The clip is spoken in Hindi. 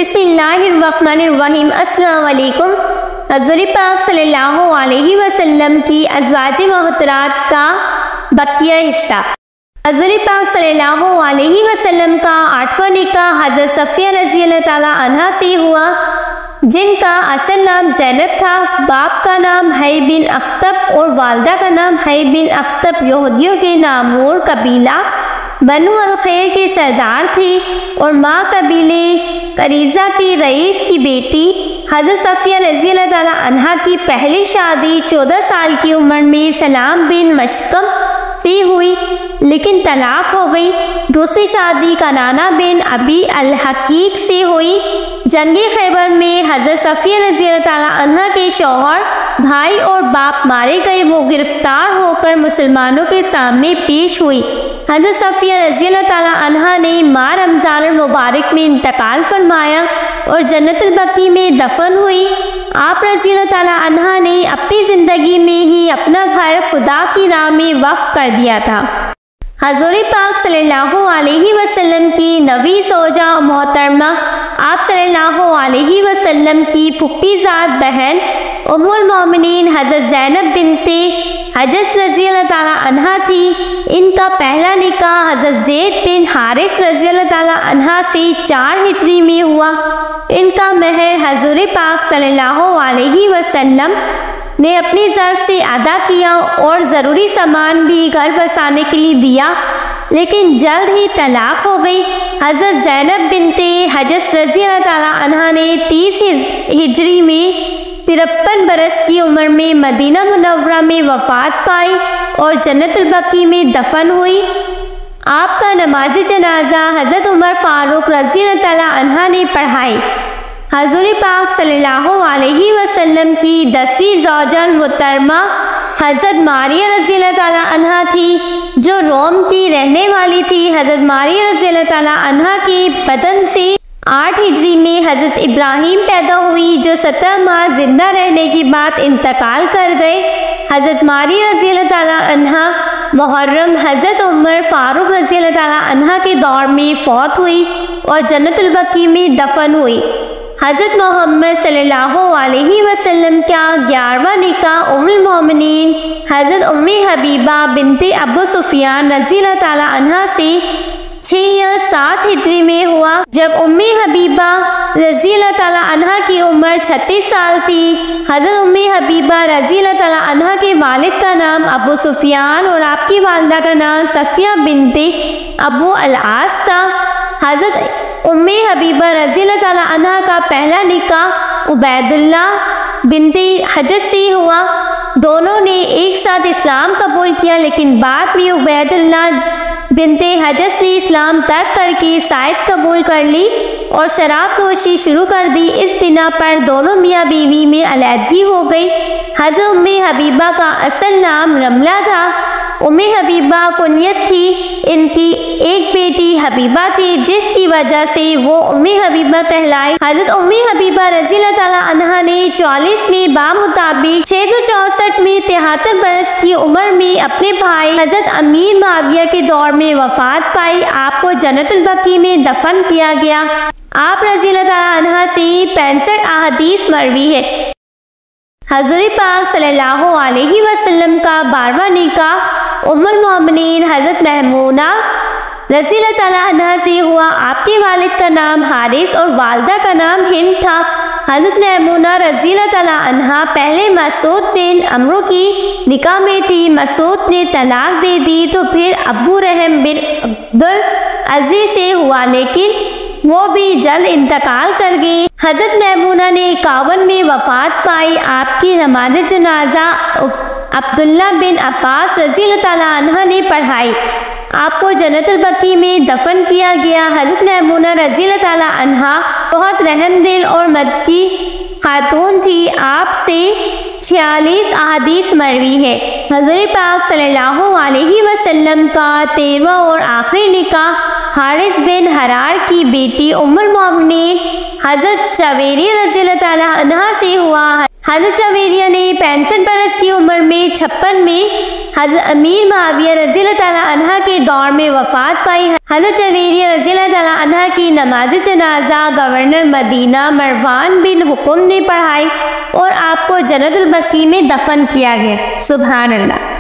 बिस्मिल्लाहिर्रहमानिर्रहीम। अस्सलाम वालेकुम। हज़रत पाक सल्लल्लाहु अलैहि वसल्लम की अज़वाज मोहतरात का बकिया हिस्सा। हज़रत पाक सल्लल्लाहु अलैहि वसल्लम का 8वां निकाह हज़रत सफ़िया रज़ियल्लाहु ताला अन्हा से हुआ, जिनका असल नाम ज़ैनब था। बाप का नाम हई बिन अख्तब और वालदा का नाम हई बिन अख्तब यहूदियों के नामूर कबीला बनु अल-खैर के सरदार थे और माँ कबीले करीज़ा की रईस की बेटी। हज़रत सफ़िया रज़ियल्लाहु ताला अन्हा की पहली शादी 14 साल की उम्र में सलाम बिन मशकम से हुई, लेकिन तलाक हो गई। दूसरी शादी कनाना बिन अबी अल-हकीक से हुई। जंगी खैबर में हज़रत सफ़िया रज़ियल्लाहु ताला अन्हा के शौहर, भाई और बाप मारे गए। वो गिरफ्तार होकर मुसलमानों के सामने पेश हुई। हज़रत सफ़िया रज़ियल्लाहु ताला अन्हा ने माह रमज़ान मुबारक में इंतकाल फरमाया और जन्नतुल बकी में दफन हुई। आप रज़ियल्लाहु ताला अन्हा ने अपनी ज़िंदगी में ही अपना घर खुदा की राह में वक्फ कर दिया था। हज़रत पाक सल्लल्लाहु अलैहि वसल्लम की नवी ज़ौजा मोहतरमा, आप सल्लल्लाहु अलैहि वसल्लम की फुप्पीज़ाद बहन उम्मुल मोमिनीन हज़रत ज़ैनब बिनते हज़रत रज़ियल्लाहु ताला अन्हा थी। इनका पहला निकाह हज़रत ज़ैद बिन हारिस रज़ियल्लाहु ताला अन्हा से 4 हिजरी में हुआ। इनका महर हज़रत पाक सल्लल्लाहु अलैहि वसल्लम ने अपनी ज़र्फ़ से अदा किया और ज़रूरी सामान भी घर बसाने के लिए दिया, लेकिन जल्द ही तलाक हो गई। हज़रत ज़ैनब बिनते हज़रत रज़ियल्लाहु ताला अन्हा ने 30 हिजरी में 53 बरस की उम्र में मदीना मुनव्वरा में वफ़ात पाई और जन्नतुल बकी में दफन हुई। आपका नमाज जनाजा हज़रत उमर फ़ारूक रज़ियल्लाहु ताला अन्हा ने पढ़ाई। हज़रत पाक सल्लल्लाहु अलैहि वसल्लम की 10वीं ज़ौजा मोहतरमा हज़रत मारिया रज़ियल्लाहु ताला अन्हा थी, जो रोम की रहने वाली थी। हज़रत मारिया रज़ियल्लाहु ताला अन्हा के बदन से 8 हिजरी में हज़रत इब्राहीम पैदा हुई, जो 17 माह जिंदा रहने की बाद इंतकाल कर गए। हज़रत मारिया रज़ियल्लाहु ताला अन्हा मुहर्रम हज़रत उमर फ़ारूक रज़ियल्लाहु ताला अन्हा के दौर में फौत हुई और जन्नतुल बकी में दफन हुई। हज़रत मोहम्मद सल्लल्लाहु अलैहि वसल्लम का 11वां निकाह उम्मुल मोमिनीन हज़रत उम्मे हबीबा बिनते अबू सुफियान रज़ियल्लाहु ताला अन्हा से 6 या 7 हिजरी में हुआ, जब उम्मे हबीबा रज़ियल्लाहु ताला अन्हा की उम्र 36 साल थी। हज़रत उम्मे हबीबा रज़ियल्लाहु ताला अन्हा के वालिद का नाम अबू सुफियान और आपकी वालिदा का नाम सफ़िया बिनते अबू अल-आस था। हज़रत उम्मे हबीबा रज़ियल्लाहु ताला अन्हा का पहला निकाह उबैदुल्लाह बिनते हजज से हुआ। दोनों ने एक साथ इस्लाम कबूल किया, लेकिन बाद में उबैदुल्लाह बिनते हजज ने इस्लाम तर्क करके साइद कबूल कर ली और शराब नोशी शुरू कर दी। इस बिना पर दोनों मियाँ बीवी में अलहदगी हो गई। हज़रत उम्मे हबीबा का असल नाम रमला था। उम्मे हबीबा कुनियत थी। इनकी एक बेटी हबीबा थी, जिसकी वजह से वो उम्मे हबीबा कहलाई। हज़रत उम्मे हबीबा रज़ियल्लाहु ताला अन्हा ने 44 में बामुताबिक 664 में 73 बरस की उम्र में अपने भाई हज़रत अमीर माविया के दौर में वफ़ात पाई। आपको जन्नतुल बकी में दफन किया गया। आप रज़ियल्लाहु ताला अन्हा से 65 अहादीस मरवी है। हज़रत पाक सल्लल्लाहु अलैहि वसल्लम का 12वां निकाह उम्मुल मोमिनीन हज़रत महमूना रज़ियल्लाहु ताला अन्हा से हुआ। आपके वालिद का नाम हारिस और वालिदा का नाम हिंद था। हज़रत महमूना रज़ियल्लाहु ताला अन्हा पहले मसूद बिन अमरू की निकाह में थी। मसूद ने तलाक दे दी तो फिर अबू रहम बिन अब्दुल अज़ीज़ से हुआ, लेकिन वो भी जल्द इंतकाल कर गई। हज़रत महमूना ने 51 में वफ़ात पाई। आपकी नमाज जनाजा अब्दुल्ला बिन अब्बास रज़ियल्लाहु ताला अन्हा ने पढ़ाई। आपको जन्नतुल बकी में दफन किया गया। हज़रत महमूना रज़ियल्लाहु ताला अन्हा बहुत रहमदिल और मदकी खातून थी। आपसे 46 अहादीस मरवी है। हज़रत पाक सल्लल्लाहु अलैहि वसल्लम का 13वां और आखिरी निकाह हारिस बिन हरार की बेटी उम्मुल मोमिनीन हज़रत जवेरिया रज़ियल्लाहु ताला अन्हा से हुआ। हज़रत जवेरिया ने 65 बरस की उम्र में 56 में हज़रत अमीर मुआविया रज़ियल्लाहु ताला अन्हा के दौर में वफ़ात पाई। हज़रत जवेरिया रज़ियल्लाहु ताला अन्हा की नमाज जनाजा गवर्नर मदीना मरवान बिन हुक्म ने पढ़ाई और आपको जन्नतुल बकी में दफन किया गया। सुभान अल्लाह।